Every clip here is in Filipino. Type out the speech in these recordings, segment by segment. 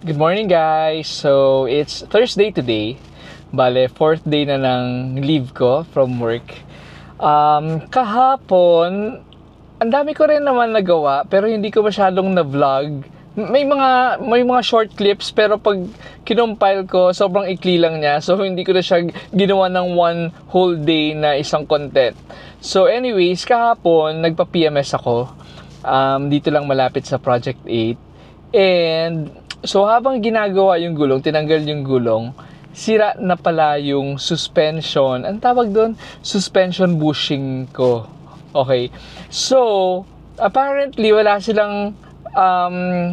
Good morning guys! So, it's Thursday today. Bale, 4th day na ng leave ko from work. Kahapon, ang dami ko rin naman nagawa pero hindi ko masyadong na-vlog. May mga short clips pero pag kinompile ko, sobrang ikli lang niya. So, hindi ko na siya ginawa ng one whole day na isang content. So, anyways, kahapon, nagpa-PMS ako. Dito lang malapit sa Project 8. And so habang ginagawa yung gulong, tinanggal yung gulong, sira na pala yung suspension. Ang tawag doon, suspension bushing ko. Okay. So, apparently wala silang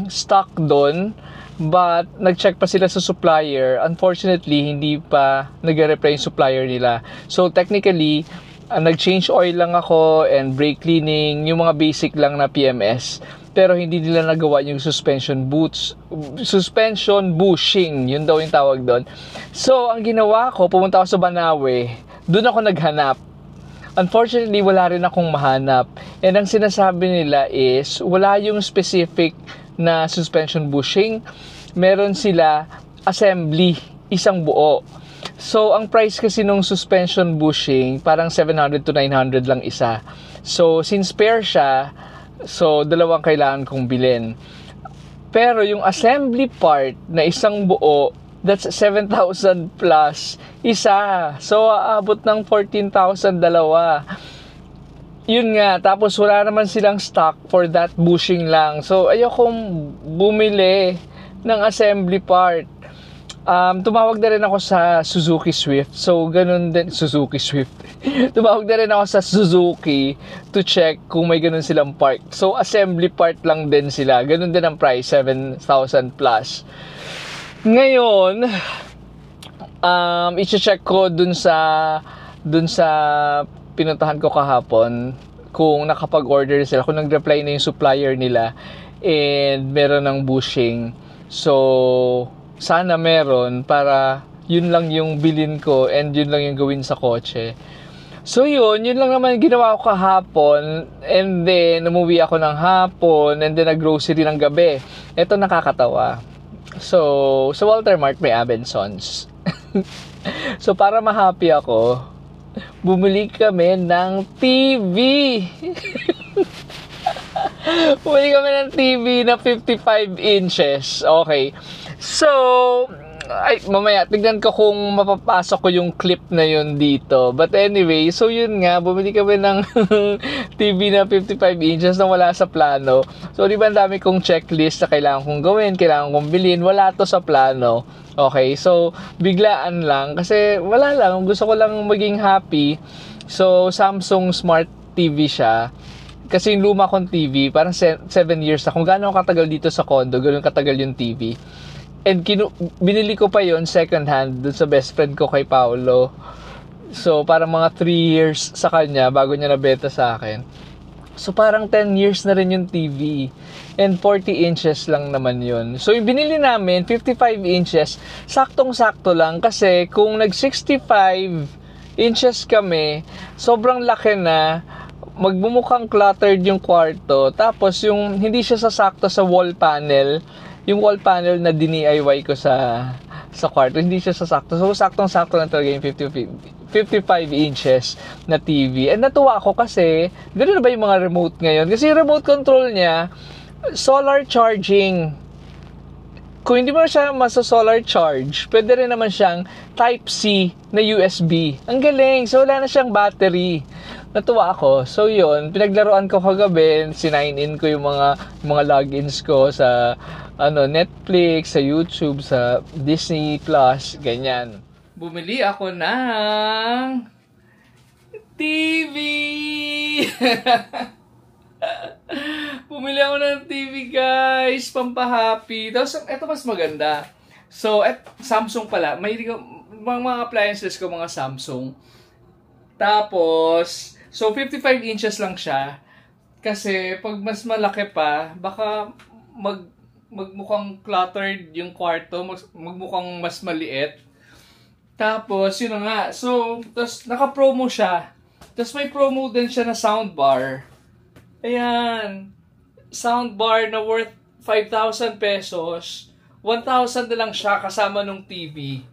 stock doon, but nag-check pa sila sa supplier. Unfortunately, hindi pa nag-reply yung supplier nila. So, technically, nag-change oil lang ako and brake cleaning, yung mga basic lang na PMS. Pero hindi nila nagawa yung suspension bushing, yun daw yung tawag doon. So, ang ginawa ko, pumunta ako sa Banawe, doon ako naghanap. Unfortunately, wala rin akong mahanap. And ang sinasabi nila is, wala yung specific na suspension bushing. Meron sila assembly, isang buo. So, ang price kasi nung suspension bushing, parang 700 to 900 lang isa. So, since pair siya, so, dalawang kailangan kong bilhin. Pero yung assembly part na isang buo, that's 7,000 plus isa. So, aabot ng 14,000 dalawa. Yun nga, tapos wala naman silang stock for that bushing lang. So, ayokong bumili ng assembly part. Tumawag na rin ako sa Suzuki Swift. So, ganun din, Suzuki Swift. Tumawag na rin ako sa Suzuki to check kung may ganun silang part. So, assembly part lang din sila. Ganun din ang price, 7,000 plus. Ngayon, i-check ko dun sa pinuntahan ko kahapon kung nakapag-order sila, kung nag-reply na yung supplier nila and meron ng bushing. So, sana meron para yun lang yung bilin ko and yun lang yung gawin sa kotse. So yun lang naman ginawa ko kahapon, and then umuwi ako ng hapon and then nag-grocery ng gabi. Ito nakakatawa. So sa Walter Mart may Abendsons. So para ma-happy ako, bumili kami ng TV. Bumili kami ng TV na 55 inches. Okay. So, mamaya, tignan ko kung mapapasok ko yung clip na yun dito. But anyway, so yun nga, bumili kami ng TV na 55 inches na wala sa plano. So, di ba ang dami kong checklist na kailangan kong gawin, kailangan kong bilhin, wala to sa plano. Okay, so, biglaan lang. Kasi wala lang, gusto ko lang maging happy. So, Samsung Smart TV siya. Kasi yung luma kong TV, parang 7 years na. Kung gaano katagal dito sa condo, ganoon katagal yung TV. And binili ko pa yon second hand dun sa best friend ko kay Paolo. So, parang mga 3 years sa kanya bago niya nabenta sa akin. So, parang 10 years na rin yung TV. And 40 inches lang naman yun. So, yung binili namin, 55 inches, saktong-sakto lang. Kasi kung nag-65 inches kami, sobrang laki na, magbumukhang cluttered yung kwarto. Tapos, yung hindi siya sasakto sa wall panel, yung wall panel na DIY ko sa kwarto, hindi siya sasakto. So, saktong-sakto lang talaga yung 55 inches na TV. And natuwa ako kasi, ganoon na ba yung mga remote ngayon? Kasi yung remote control niya, solar charging. Kung hindi mo siya masa-solar charge, pwede rin naman siyang Type-C na USB. Ang galing! So, wala na siyang battery. Natuwa ako. So, yun. Pinaglaruan ko kagabi. Sinign-in ko yung mga logins ko sa Netflix, sa YouTube, sa Disney Plus, ganyan. Bumili ako ng TV! Bumili ako ng TV, guys. Pampahappy. Tapos, ito mas maganda. So, Samsung pala. May mga appliances ko, mga Samsung. Tapos, so 55 inches lang siya. Kasi, pag mas malaki pa, baka magmukhang cluttered yung kwarto. Magmukhang mas maliit. Tapos, yun na nga. So, tapos naka-promo siya. Tapos may promo din siya na soundbar. Ayan. Soundbar na worth 5,000 pesos. 1,000 na lang siya kasama nung TV.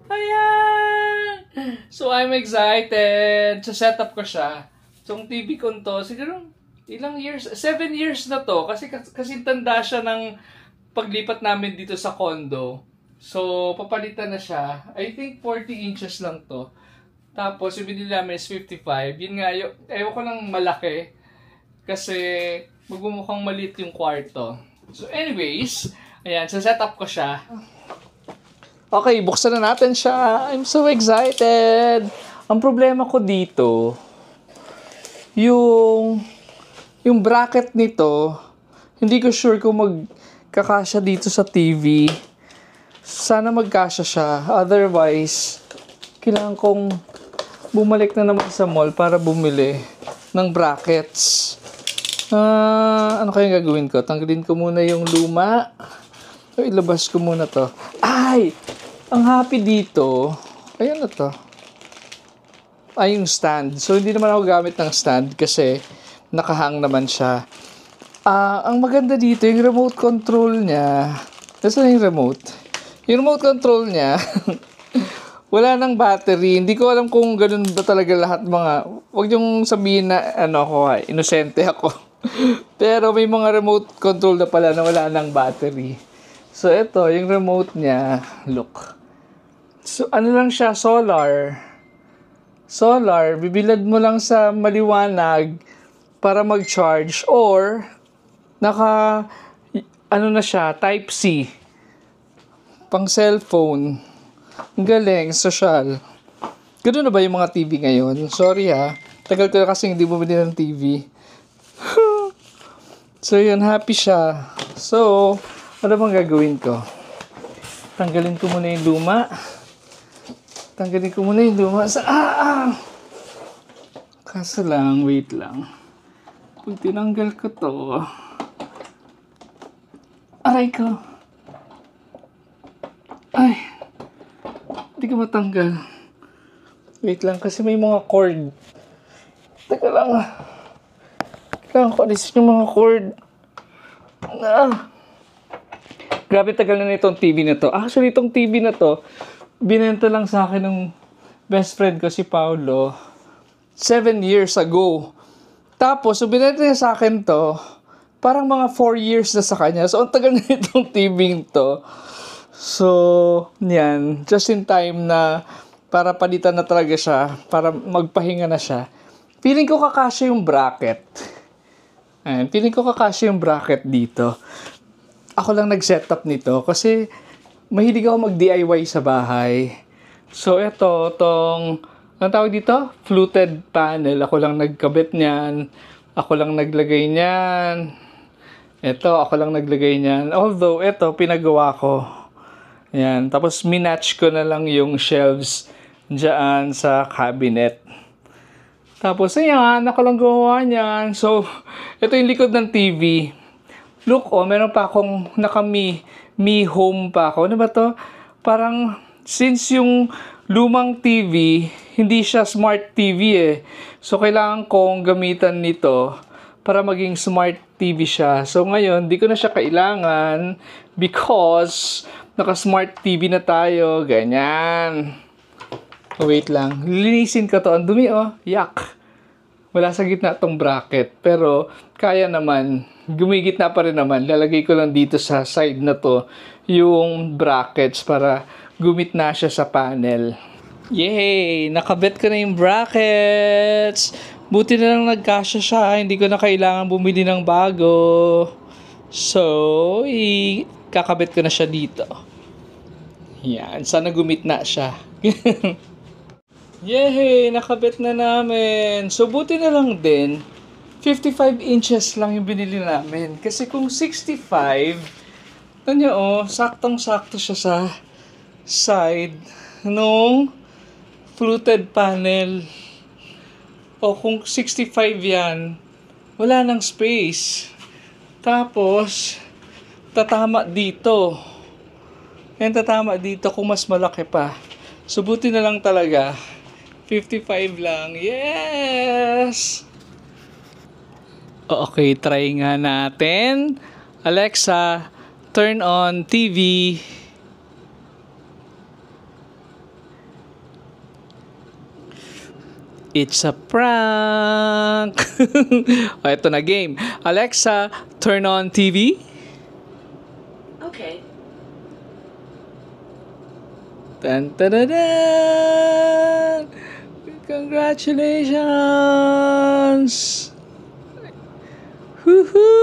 Ayan! So, I'm excited. So, setup ko siya. So, yung TV ko to, siguro, ilang years? 7 years na to. Kasi tanda siya ng paglipat namin dito sa condo. So, papalitan na siya. I think 40 inches lang to. Tapos, yung binili namin is 55. Yun nga, ewan ko lang malaki. Kasi, magmumukhang maliit yung kwarto. So, anyways, ayan, so setup ko siya. Okay, buksan na natin siya. I'm so excited. Ang problema ko dito, yung bracket nito, hindi ko sure kung magkakasya dito sa TV. Sana magkasya siya. Otherwise, kailangan kong bumalik na naman sa mall para bumili ng brackets. Ano kayang gagawin ko? Tanggalin ko muna yung luma. So, ilabas ko muna to. Ay! Ang happy dito. Ayan na to. Ay, yung stand. So, hindi naman ako gamit ng stand kasi nakahang naman siya. Ang maganda dito, yung remote control niya. Nasaan yung remote? Yung remote control niya, wala nang battery. Hindi ko alam kung ganun ba talaga lahat mga... Huwag yung sabihin na, inosente ako. Pero may mga remote control na pala na wala ng battery. So, ito, yung remote niya, look. So, ano lang siya, solar. Solar, bibilad mo lang sa maliwanag para mag-charge or na siya, Type-C. Pang cellphone. Ang galing, social. Ganoon na ba yung mga TV ngayon? Sorry ha. Tagal ko na kasi hindi bumili ng TV. So, yun, happy siya. So, ano bang gagawin ko? Tanggalin ko muna yung luma. Kaso lang, wait lang. Pag tinanggal ko to, aray ko. Ay, hindi ko matanggal. Wait lang, kasi may mga cord. Teka lang. Kailangan ko alisin yung mga cord. Grabe tagal na itong TV na to. Actually, itong TV na to, binenta lang sa akin ng best friend ko si Paulo 7 years ago. Tapos, so binenta niya sa akin to, parang mga 4 years na sa kanya. So, ang tagal na itong TV to. So, yan. Just in time na para palitan na talaga siya, para magpahinga na siya. Feeling ko kakasya yung bracket. Ayan, feeling ko kakasya yung bracket dito. Ako lang nag-setup nito kasi mahilig ako mag-DIY sa bahay. So, itong, ang tawag dito? Fluted panel. Ako lang nagkabit niyan. Ako lang naglagay niyan. Ito, ako lang naglagay niyan. Although, ito, pinagawa ko. Ayan. Tapos, minatch ko na lang yung shelves dyan sa cabinet. Tapos, ayan, ako lang gawa niyan. So, ito yung likod ng TV. Look, meron pa akong Mi Home pa ako. Ano ba to? Parang, since yung lumang TV, hindi siya smart TV eh. So, kailangan kong gamitan nito para maging smart TV siya. So, ngayon, di ko na siya kailangan because naka-smart TV na tayo. Ganyan. Wait lang. Linisin ko to. Ang dumi, oh. Yak. Wala sa gitna tong bracket. Pero, kaya naman. Gumigitna pa rin naman. Lalagay ko lang dito sa side na to yung brackets para gumitna siya sa panel. Yay! Nakabit ko na yung brackets. Buti na lang nagkasya siya. Hindi ko na kailangan bumili ng bago. So, kakabit ko na siya dito. Yan. Sana gumitna siya. Yay! Nakabit na namin. So, buti na lang din, 55 inches lang yung binili namin. Kasi kung 65, saktong-sakto siya sa side nung fluted panel. O kung 65 yan, wala nang space. Tapos, tatama dito. Yan, tatama dito kung mas malaki pa. So, buti na lang talaga. 55 lang. Yes! Okay, try nga natin. Alexa, turn on TV. It's a prank. O, ito na game. Alexa, turn on TV. Okay. Dun, dun, dun, dun. Congratulations! Woohoo!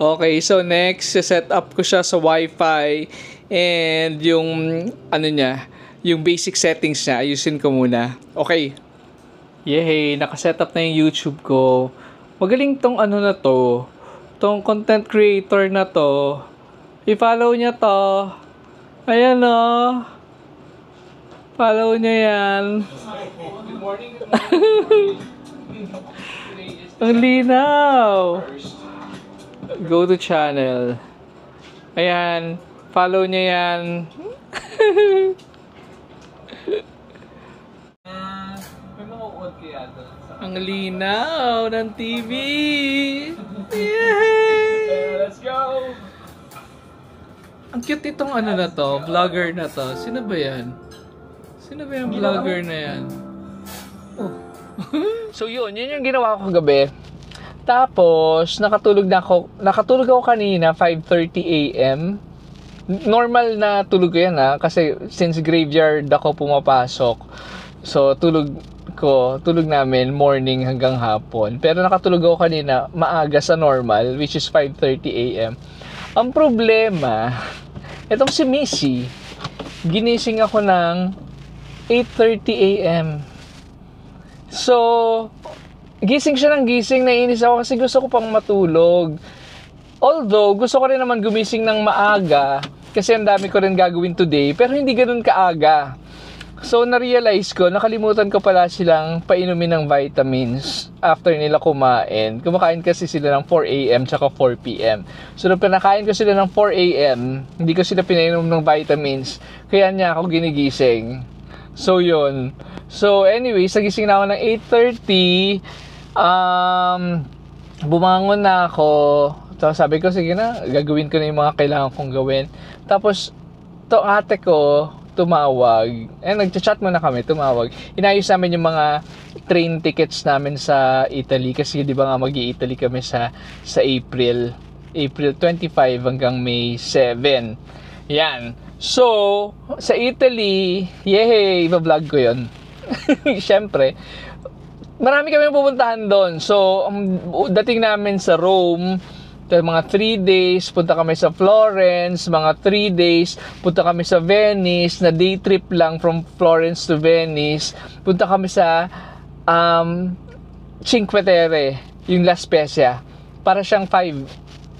Okay, so next, set up ko siya sa Wi-Fi and yung ano niya, yung basic settings niya, ayusin ko muna. Okay. Yay, nakaset up na yung YouTube ko. Magaling tong ano na to, tong content creator na to. I-follow niya to. Ayan o. Follow niya yan. Good morning, good morning. Ang linaw. Go to channel. Ayan. Follow niya yan. May mga uod kaya doon. Ang linaw ng TV. Yay! Let's go! Ang cute itong ano na to, vlogger na to. Sino ba yan? Sino ba yung vlogger na yan? Oh. So yun yung ginawa ko kagabi. Tapos, nakatulog ako kanina, 5:30 AM. Normal na tulog ko yan kasi since graveyard ako pumapasok. So, tulog namin morning hanggang hapon. Pero nakatulog ako kanina maaga sa normal, which is 5:30 AM. Ang problema, itong si Missy, ginising ako ng 8:30 AM. So, gising siya ng gising, naiinis ako kasi gusto ko pang matulog. Although, gusto ko rin naman gumising ng maaga kasi ang dami ko rin gagawin today, pero hindi ganun kaaga. So, na-realize ko, nakalimutan ko pala silang painumin ng vitamins after nila kumain. Kumakain kasi sila ng 4 AM tsaka 4 PM. So, nung pinakain ko sila ng 4 AM, hindi ko sila pinainom ng vitamins, kaya niya ako ginigising. So, yun. So, anyway, nagising na ako ng 8:30. Bumangon na ako. Tapos sabi ko, sige na, gagawin ko na yung mga kailangan kong gawin. Tapos, ate ko, tumawag. Nagchat muna kami, tumawag. Inayos namin yung mga train tickets namin sa Italy. Kasi di ba nga mag-i-Italy kami sa April 25 hanggang May 7. Yan. So, sa Italy, yehey, iba-vlog ko yun. Siyempre, marami kami pupuntahan doon. So, dating namin sa Rome, mga 3 days, punta kami sa Florence, mga 3 days, punta kami sa Venice, na day trip lang from Florence to Venice, punta kami sa Cinque Terre, yung La Spezia. Para siyang 5,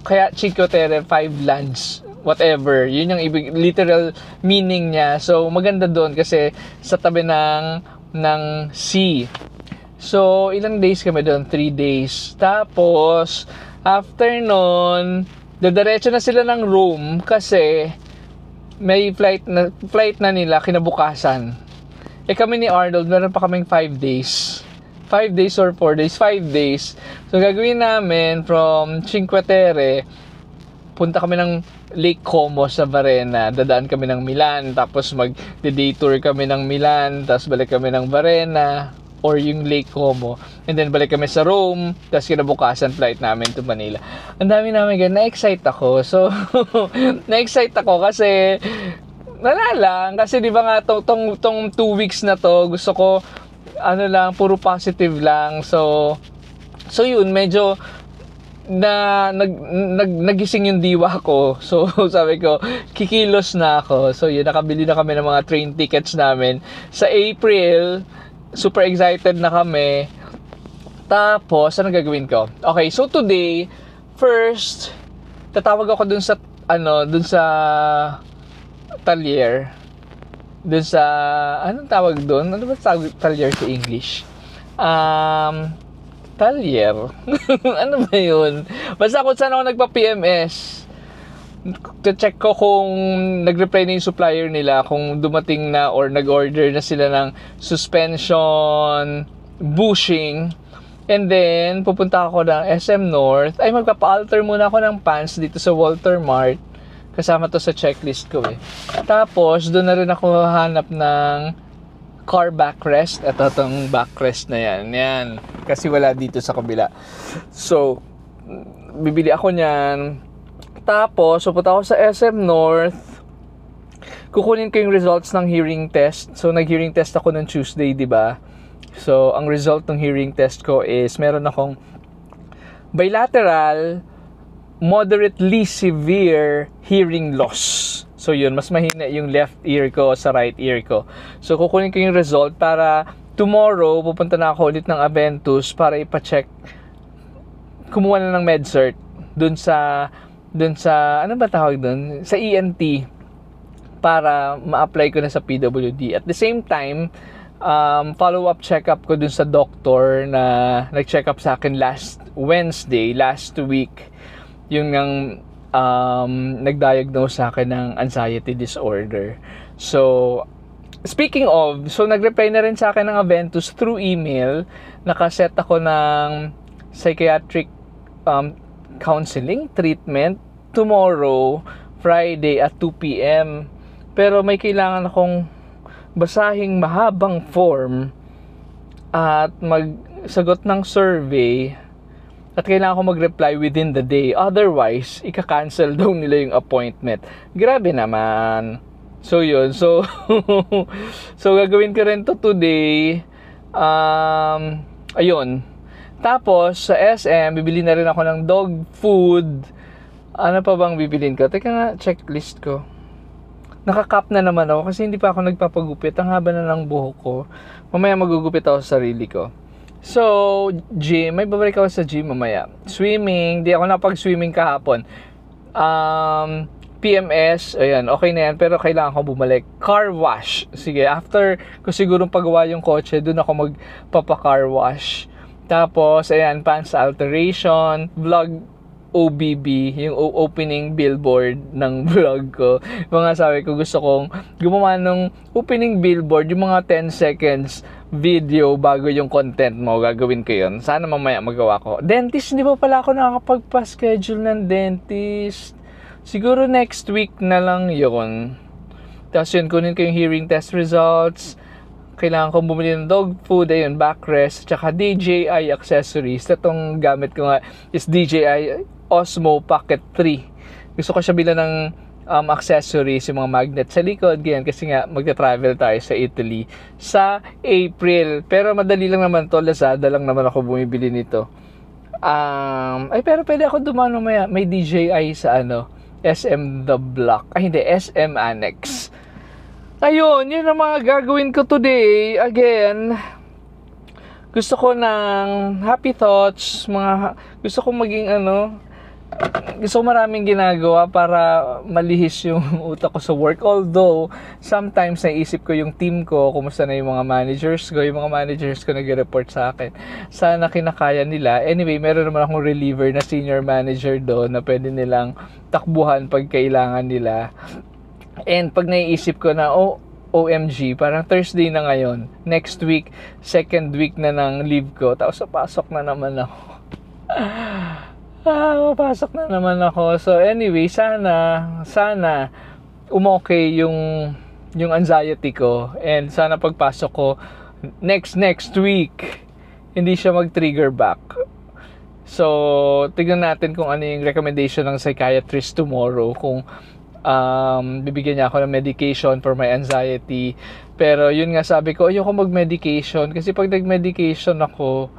kaya Cinque Terre, 5 lands, whatever. Yun yung literal meaning niya. So, maganda doon kasi sa tabi ng sea. So, ilang days kami doon? 3 days. Tapos, after nun, dadiretso na sila ng Rome kasi may flight na nila kinabukasan. Kami ni Arnold, meron pa kaming 5 days. 5 days or 4 days? 5 days. So, gagawin namin from Cinque Terre, punta kami ng Lake Como sa Varenna. Dadaan kami ng Milan, tapos mag-day tour kami ng Milan, tapos balik kami ng Varenna or yung Lake Como. And then balik kami sa Rome, tapos kinabukasan flight namin to Manila. Ang dami namin ganyan. Na-excite ako. So, na-excite ako kasi wala lang. Kasi di ba nga tong 2 weeks na to, gusto ko puro positive lang. So yun, medyo nagising yung diwa ko. So, sabi ko, kikilos na ako. So, yun, nakabili na kami ng mga train tickets namin. Sa April, super excited na kami. Tapos, ano gagawin ko? Okay, so today, first, tatawag ako dun sa Talyer. Dun sa, anong tawag dun? Ano ba tawag Talyer sa English? Talyer. Ano ba yun? Basta kung saan ako nagpa-PMS, check ko kung nag-reply na yung supplier nila, kung dumating na or nag-order na sila ng suspension, bushing. And then, pupunta ako ng SM North. Ay, magpapa-alter muna ako ng pants dito sa Walter Mart. Kasama to sa checklist ko eh. Tapos, doon na rin ako hanap ng car backrest. Ito itong backrest na yan. Yan. Kasi wala dito sa kabila. So, bibili ako niyan. Tapos, pupunta ako sa SM North. Kukunin ko yung results ng hearing test. So, nag-hearing test ako ng Tuesday, di ba? So, ang result ng hearing test ko is meron akong bilateral, moderately severe hearing loss. So, yun, mas mahina yung left ear ko sa right ear ko. So, kukunin ko yung result para tomorrow, pupunta na ako ulit ng Aventus para ipacheck. Kumuha na ng MedCert dun sa, ano ba tawag dun? Sa ENT para ma-apply ko na sa PWD. At the same time, follow-up check-up ko dun sa doctor na nag-check up sa akin last week. Yung nag-diagnose sa akin ng anxiety disorder. So, speaking of, so nag-reply na rin sa akin ng Aventus through email. Nakaset ako ng psychiatric counseling treatment tomorrow, Friday at 2 p.m. Pero may kailangan akong basahing mahabang form at magsagot ng survey at kailangan ko mag-reply within the day. Otherwise, ika-cancel daw nila yung appointment. Grabe naman. So, yun. So, so gagawin ko rin to today. Ayun. Tapos, sa SM, bibili na rin ako ng dog food. Ano pa bang bibilin ko? Teka nga, checklist ko. Nakakap na naman ako kasi hindi pa ako nagpapagupit. Ang haba na ng buhok ko. Mamaya magugupit ako sa sarili ko. So, gym. May babalik ako sa gym mamaya. Swimming. Di ako napag-swimming kahapon. PMS. Ayan, okay na yan. Pero kailangan ko bumalik. Car wash. Sige, after ko sigurong pagawa yung kotse, dun ako magpapa-car wash. Tapos, ayan, pants alteration. Vlog OBB, yung opening billboard ng vlog ko. Mga sabi ko, gusto kong gumawa ng opening billboard, yung mga 10 seconds video bago yung content mo. Gagawin ko yun. Sana mamaya magawa ko. Dentist, hindi pa pala ako nakakapagpa-schedule ng dentist. Siguro next week na lang yun. Tapos yun, kunin ko yung hearing test results. Kailangan kong bumili ng dog food, ayun, backrest, tsaka DJI accessories. Itong gamit ko nga is DJI Osmo Pocket 3. Gusto ko siya bilan ng accessories, yung mga magnet sa likod, ganyan, kasi nga magta-travel tayo sa Italy sa April. Pero madali lang naman to, Lazada lang naman ako bumibili nito. Pero pwede ako dumaan mamaya. May DJI sa SM The Block. Ay, hindi, SM Annex. Ayun, yun ang mga gagawin ko today. Again, gusto ko ng happy thoughts, gusto ko maging gusto ko maraming ginagawa para malihis yung utak ko sa work. Although, sometimes naisip ko yung team ko, kumusta na yung mga managers ko. Yung mga managers ko nag-report sa akin. Sana kinakaya nila. Anyway, meron naman akong reliever na senior manager doon na pwede nilang takbuhan pag kailangan nila. And pag naiisip ko na, OMG, parang Thursday na ngayon. Next week, second week na ng leave ko. Tapos pasok na naman ako. Papasok na naman ako. So anyway, sana umokay yung anxiety ko. And sana pagpasok ko next week, hindi siya mag-trigger back. So, tignan natin kung ano yung recommendation ng psychiatrist tomorrow. Kung bibigyan niya ako ng medication for my anxiety. Pero yun nga, sabi ko, ayoko mag-medication. Kasi pag nag-medication ako,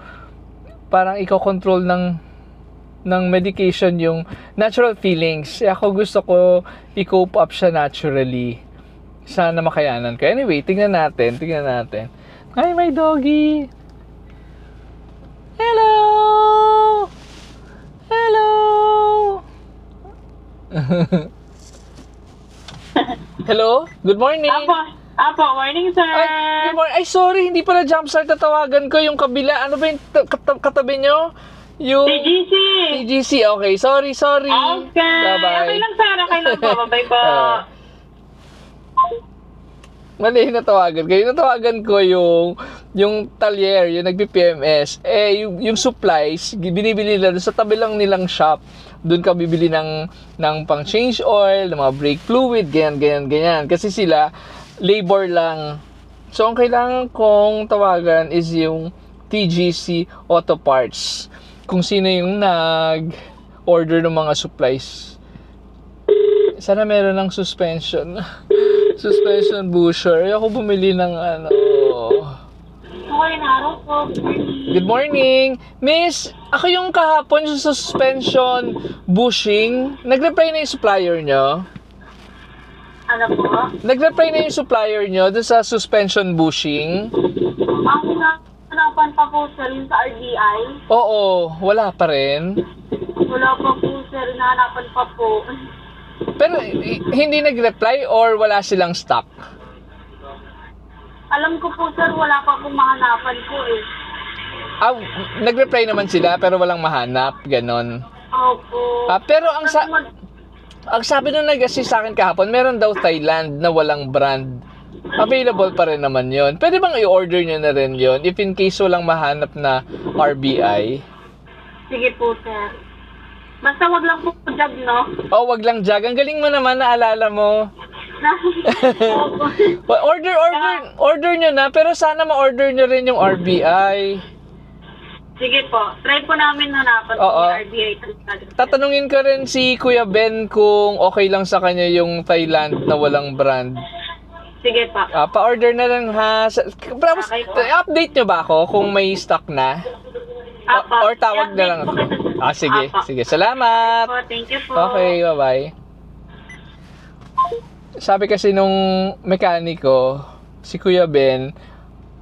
parang iko-control ng medication yung natural feelings. Ako gusto ko i-cope up siya naturally. Sana makayanan ko. Anyway, tingnan natin. Hi, my doggy! Hello! Hello? Good morning! Apo, morning, sir! Ay, good morning. Ay, sorry, hindi pala jumpstart na tawagan ko yung kabila. Ano ba yung katabi nyo? Yung TGC, okay. Sorry. Okay. Bye-bye. Okay lang, sir. Okay lang po. Bye-bye po. Mali, natawagan kayo. Natawagan ko yung yung talyer, yung nagpi-PMS, yung supplies, binibili nila doon sa tabi lang nilang shop. Doon ka bibili ng pang change oil, ng mga brake fluid, ganyan. Kasi sila, labor lang. So, ang kailangan kong tawagan is yung TGC Auto Parts. Kung sino yung nag-order ng mga supplies. Sana meron ng suspension. Suspension busher. Ayoko bumili ng ano. Okay, naro po. Good morning. Miss, ako yung kahapon sa suspension bushing. Nag-reply na yung supplier nyo? Ano po? Nag-reply na yung supplier nyo dun sa suspension bushing? Ang hanapan pa po, sir, yung sa RBI. Oo, wala pa rin. Wala pa po, sir. Hanapan pa po. Pero hindi nag-reply or wala silang stock? Alam ko po, sir, wala pa pong mahanapan ko eh. Nag-reply naman sila pero walang mahanap, ganon. Opo. Pero ang sabi nung nag-assist sa akin kahapon, meron daw Thailand na walang brand. Available pa rin naman yon. Pwede bang i-order nyo na rin yon if in case walang mahanap na RBI? Sige po, sir. Basta wag lang po jag, no? Wag lang jag. Ang galing mo naman, naalala mo. Opo. Order nyo na, pero sana ma-order nyo rin yung RBI. Sige po. Try po namin hanapan po Oo. yung RBI. Tatanungin ko rin si Kuya Ben kung okay lang sa kanya yung Thailand na walang brand. Sige po. Pa-order na lang ha. Tapos, Okay po. update nyo ba ako kung may stock na? Apa. Or tawag na lang ako. Sige. Apa. Sige, salamat. Po, thank you po. Okay, bye-bye. Sabi kasi nung mekaniko, si Kuya Ben,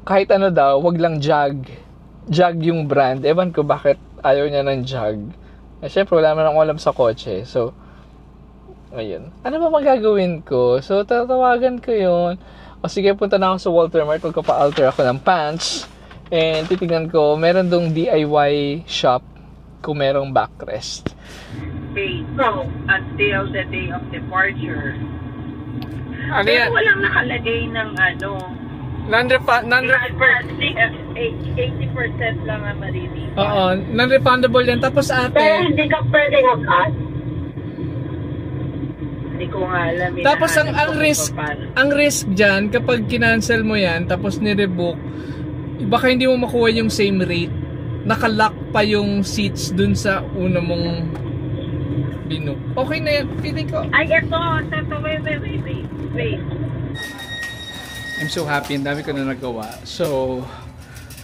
kahit ano daw, wag lang Jag. Jag yung brand. Ewan ko bakit ayaw niya ng Jag. Siyempre, wala naman akong alam sa kotse. So, ayun. Ano ba magagawin ko? So, tatawagan ko yun. O sige, punta na ako sa Walter Mart. Magpapa-alter ako ng pants. And titignan ko, meron dong DIY shop kung merong backrest. So, until the day of departure. Ano Pero walang nakalagay ng ano. 80% lang ang maririnig. Oo, non-refundable yan. Tapos Pero ate, hindi ka pwedeng mag-add. Hindi ko nga alam. tapos ang hinahanap ko risk, kung paano. ang risk dyan, kapag kinancel mo yan, tapos nirebook, baka hindi mo makuha yung same rate. Nakalock pa yung seats dun sa una mong binook. Okay na yan, feeling ko. Ay, eto. Wait. I'm so happy, ang dami ko na nagawa. So,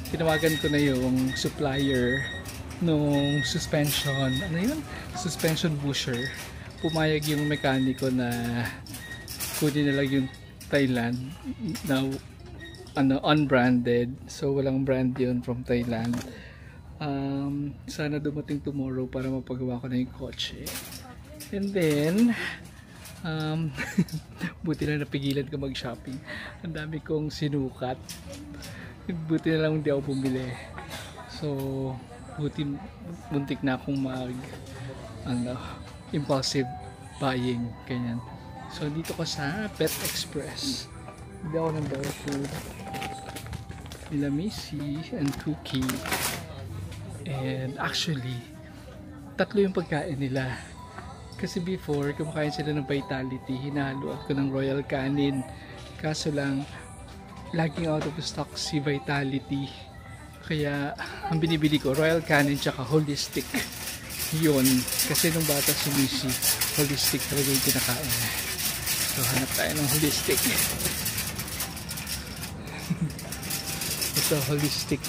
tinawagan ko na yung supplier nung suspension, ano yun? Suspension busher. Pumayag yung mekaniko na kunin na lang yung Thailand na unbranded. So, walang brand yun from Thailand. Sana dumating tomorrow para mapagawa ko na yung kotse. And then, buti na napigilan ko mag-shopping. Ang dami kong sinukat. Buti na lang hindi ako bumili. So, buti muntik na akong impulsive buying. Ganyan. So, dito ko sa Pet Express. Hindi ako ng dog food. Nila Missy and Cookie. And actually, tatlo yung pagkain nila. Kasi before, kumakain sila ng Vitality, hinahaluan ko ng Royal Canin. Kaso lang, laging out of stock si Vitality. Kaya, ang binibili ko, Royal Canin tsaka Holistic. Yun. Kasi nung bata si Missy, Holistic talaga yung kinakain. So, hanap tayo ng Holistic. Ito, Holistic.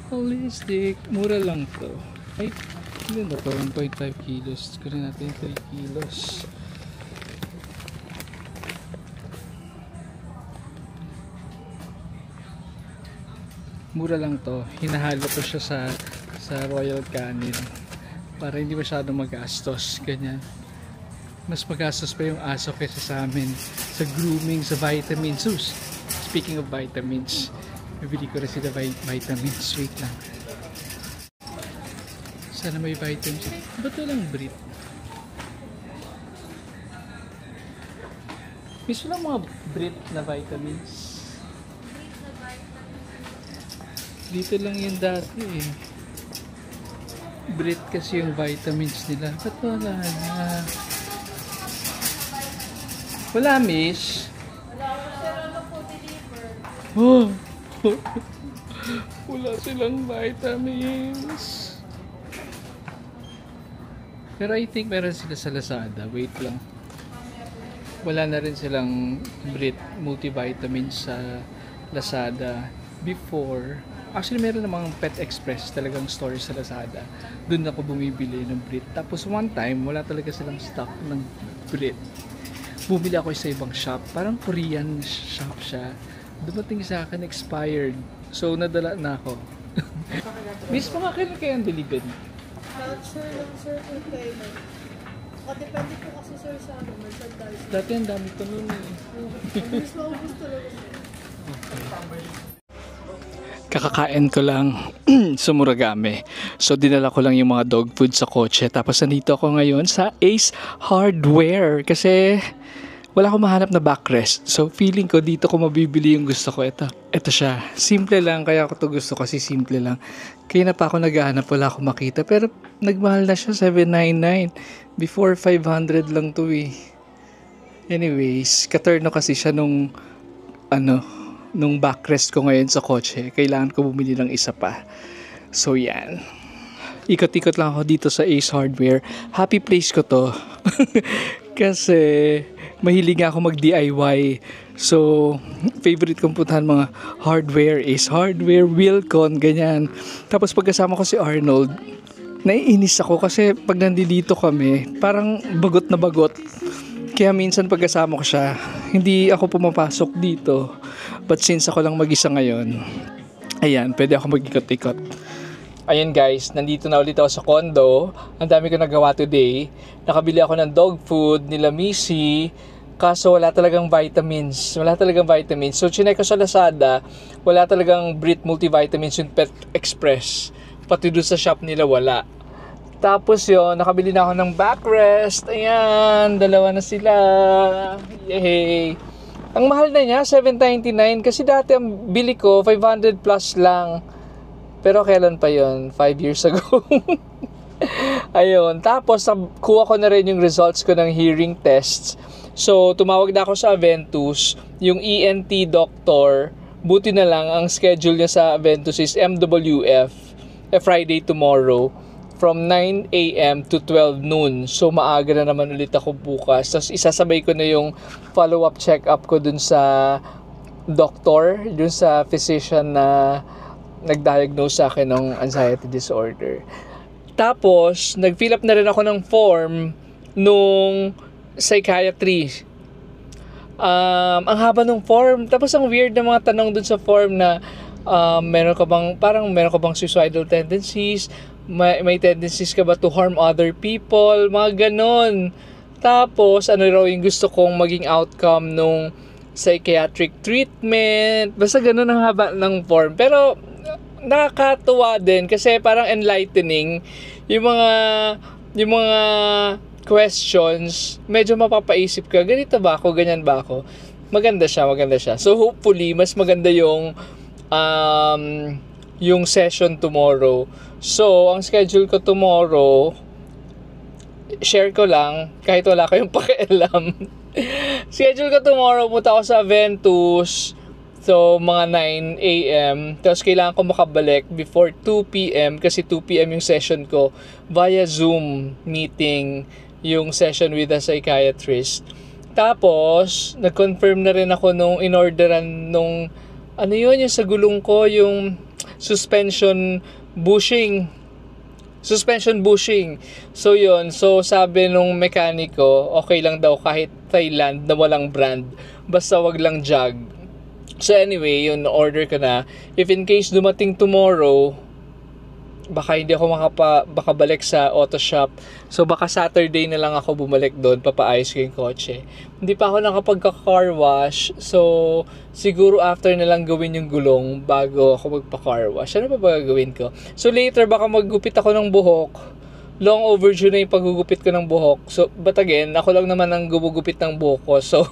Holistic. Mura lang to. Ay, hindi na to. 1.5 kilos. Kunin natin 3 kilos. Mura lang to. Hinahalo ko siya sa Royal Canin para hindi masyadong magastos. Ganyan. Mas magastos pa yung aso kaysa sa amin sa grooming, sa vitamins. Speaking of vitamins, bibili ko rin sila vitamins. Wait lang. Sana may vitamins. Ba't walang breed? Miss lang mga breed na vitamins. Dito lang yung dati eh. Brit kasi yung vitamins nila. Ba't wala na? Wala, miss. Oh. Wala silang vitamins. Pero I think meron sila sa Lazada. Wait lang. Wala na rin silang Brit multivitamins sa Lazada before. Actually, meron namang Pet Express talagang store sa Lazada. Doon ako bumibili ng Brit. Tapos one time, wala talaga silang stock ng Brit. Bumili ako sa ibang shop. Parang Korean shop siya. Dumating sa akin, expired. So, nadala na ako. Miss, mga kailan kayo ang delivery? Not sure lang sir kung kailan. Depende po kasi sir sa ano, merchandise. Dati ang dami ko nun eh. Ang bilis maubos talaga sir. Kakakain ko lang sa Muragame. So, dinala ko lang yung mga dog food sa kotse. Tapos, nandito ako ngayon sa Ace Hardware. Kasi, wala akong mahanap na backrest. So, feeling ko dito ko mabibili yung gusto ko. Ito siya. Simple lang. Kaya ako to gusto kasi simple lang. Kaya na pa ako naghahanap. Wala akong makita. Pero, nagmahal na siya. $799. Before, 500 lang to eh. Anyways, katurno kasi siya nung backrest ko ngayon sa kotse. Kailangan ko bumili ng isa pa. So, yan. Ikot-ikot lang ako dito sa Ace Hardware. Happy place ko to. Kasi mahilig ako mag-DIY. So, favorite kong puntahan mga hardware, Ace Hardware, Wilcon, ganyan. Tapos pagkasama ko si Arnold, naiinis ako kasi pag nandito kami, parang bagot na bagot. Kaya minsan pagkasama ko siya, hindi ako pumapasok dito. But since ako lang mag-isa ngayon, ayan, pwede ako mag-ikot-ikot. Ayan guys, nandito na ulit ako sa condo. Ang dami ko nagawa today. Nakabili ako ng dog food nila Missy. Kaso wala talagang vitamins. So chinek ko sa Lazada, wala talagang Brit multivitamins yung Pet Express. Pati doon sa shop nila wala. Tapos yun, nakabili na ako ng backrest. Ayan, dalawa na sila. Yay! Ang mahal na niya, $799. Kasi dati ang bili ko, 500 plus lang. Pero kailan pa yon? 5 years ago. Ayun. Tapos, kuha ko na rin yung results ko ng hearing tests. So, tumawag na ako sa Aventus. Yung ENT doctor, buti na lang, ang schedule niya sa Aventus is MWF, Friday tomorrow, from 9 a.m. to 12 noon. So, maaga na naman ulit ako bukas. Tapos, isasabay ko na yung follow-up check-up ko dun sa doctor, dun sa physician na nag-diagnose sa akin ng anxiety disorder. Tapos, nag-fill up na rin ako ng form nung psychiatry. Ang haba ng form. Tapos, ang weird na mga tanong dun sa form na meron ka bang suicidal tendencies? May tendencies ka ba to harm other people? Mga ganon. Tapos, ano raw yung gusto kong maging outcome nung psychiatric treatment? Basta ganon ang haba ng form. Pero, nakakatuwa din kasi parang enlightening yung mga questions. Medyo mapapaisip ka, ganito ba ako, ganyan ba ako? Maganda siya. So hopefully mas maganda yung session tomorrow. So ang schedule ko tomorrow, share ko lang kahit wala kayong pakialam. Schedule ko tomorrow, punta ako sa Aventus. So, mga 9 a.m. Tapos, kailangan ko makabalik before 2 p.m. Kasi 2 p.m. yung session ko. Via Zoom meeting yung session with a psychiatrist. Tapos, nag-confirm na rin ako nung in-orderan nung, yung sa gulong ko, yung suspension bushing. So, yun. So, sabi nung mekaniko, okay lang daw kahit Thailand na walang brand. Basta wag lang Jag. So anyway, yun, order ko na. If in case dumating tomorrow, baka hindi ako makabalik sa auto shop. So baka Saturday na lang ako bumalik doon, papaayos ko yung kotse. Hindi pa ako nakapagka-car wash. So siguro after na lang gawin yung gulong bago ako magpa-car wash. Ano pa ba gagawin ko? So later baka maggupit ako ng buhok. long overdue na yung paggugupit ko ng buhok. So, but again, ako lang naman ang gumugupit ng buhok ko. So,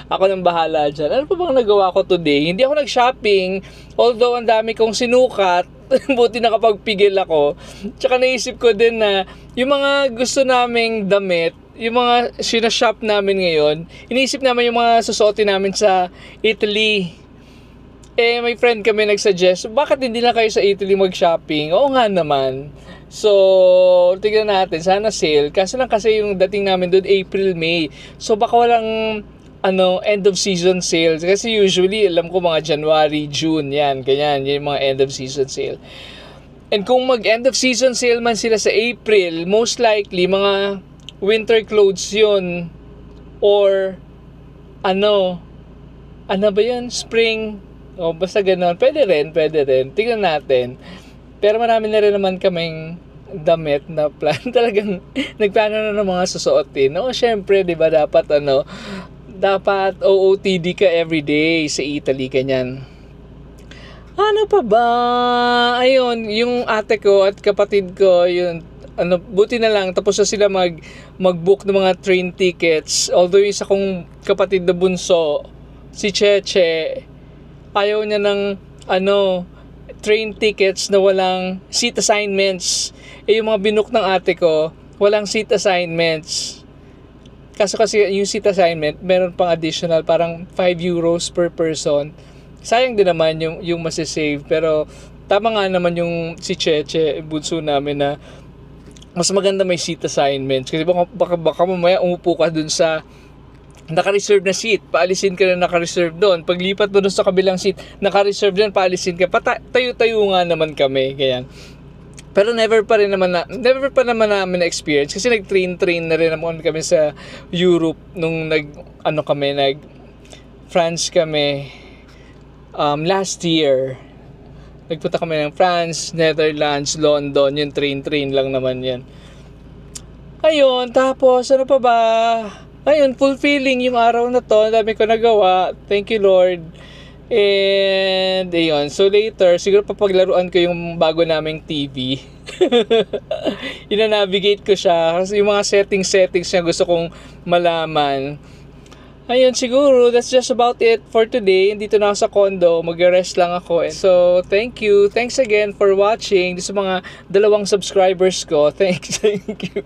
ako nang bahala dyan. Ano pa bang nagawa ko today? Hindi ako nag-shopping. Although, ang dami kong sinukat. Buti nakapagpigil ako. Tsaka naisip ko din na yung mga gusto naming damit, yung mga sinashop namin ngayon, iniisip namin yung mga susuotin namin sa Italy. May friend kami nagsuggest, bakit hindi na kayo sa Italy mag-shopping? Oo nga naman. So, tignan natin, sana sale. Kaso lang kasi yung dating namin doon, April, May. So, baka walang end of season sales. Kasi usually, alam ko mga January, June, yan, ganyan. Yan yung mga end of season sale. And kung mag-end of season sale man sila sa April, most likely, mga winter clothes yun. Or, ano ba yun? Spring. O, basta ganun. Pwede rin. Tingnan natin. Pero marami na rin naman kaming damit na plan. Talagang nagplano na ng mga susuotin. O, syempre, di ba, dapat OOTD ka everyday sa Italy, kanyan. Ano pa ba? Ayun, yung ate ko at kapatid ko, yun, buti na lang, tapos na sila mag-book ng mga train tickets. Although yung isa kong kapatid na bunso, si Cheche, ayaw niya ng, train tickets na walang seat assignments. Yung mga binook ng ate ko, walang seat assignments. Kaso kasi yung seat assignment, meron pang additional, parang 5 euros per person. Sayang din naman yung masisave. Pero tama nga naman yung si Cheche, bunso namin, na mas maganda may seat assignments. Kasi baka mamaya umupo ka dun sa naka-reserve na seat, paalisin ka na naka-reserve doon. Paglipat mo doon sa kabilang seat, naka-reserve din, paalisin ka. Tayo-tayo nga naman kami, kaya. Pero never pa naman namin na-experience kasi nag-train na rin naman kami sa Europe nung France kami last year. Nagpunta kami ng France, Netherlands, London, yung train lang naman yan. Ayun, tapos ano pa ba? Ayun, fulfilling yung araw na to. Dami ko nagawa. Thank you, Lord. And, ayun. So, later, siguro papaglaruan ko yung bago naming TV. Ina-navigate ko siya. Kasi yung mga settings niya gusto kong malaman. Ayun, siguro, that's just about it for today. Dito na ako sa condo. Mag-rest lang ako. So, thank you. Thanks again for watching. Dito sa mga 2 subscribers ko. Thank you.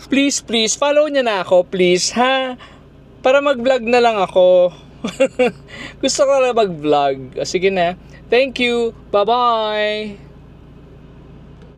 Please, follow niya na ako, please, ha? Para mag-vlog na lang ako. Gusto ko na mag-vlog. Sige na. Thank you. Bye-bye.